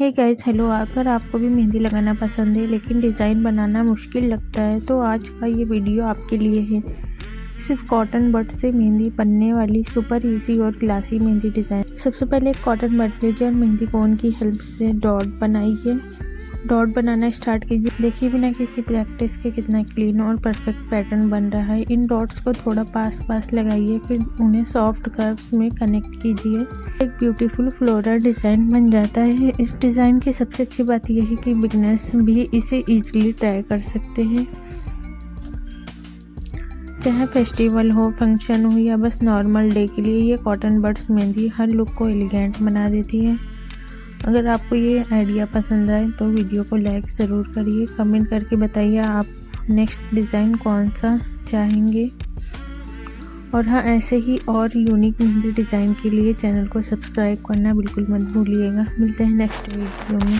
Hey guys, hello. अगर आपको भी मेहंदी लगाना पसंद है लेकिन डिज़ाइन बनाना मुश्किल लगता है तो आज का ये वीडियो आपके लिए है। सिर्फ कॉटन बड से मेहंदी बनने वाली सुपर इजी और क्लासी मेहंदी डिज़ाइन। सबसे पहले एक कॉटन बड लीजिए और मेहंदी कोन की हेल्प से डॉट बनाइए। डॉट बनाना स्टार्ट कीजिए। देखिए बिना किसी प्रैक्टिस के कितना क्लीन और परफेक्ट पैटर्न बन रहा है। इन डॉट्स को थोड़ा पास लगाइए, फिर उन्हें सॉफ्ट कर्व्स में कनेक्ट कीजिए। एक ब्यूटीफुल फ्लोरल डिज़ाइन बन जाता है। इस डिज़ाइन की सबसे अच्छी बात यह है कि बिगनर्स भी इसे इजीली ट्राई कर सकते हैं। चाहे फेस्टिवल हो, फंक्शन हो या बस नॉर्मल डे के लिए, ये कॉटन बड्स मेहंदी हर लुक को एलिगेंट बना देती है। अगर आपको ये आइडिया पसंद आए तो वीडियो को लाइक ज़रूर करिए। कमेंट करके बताइए आप नेक्स्ट डिज़ाइन कौन सा चाहेंगे। और हाँ, ऐसे ही और यूनिक मेहंदी डिज़ाइन के लिए चैनल को सब्सक्राइब करना बिल्कुल मत भूलिएगा। मिलते हैं नेक्स्ट वीडियो में।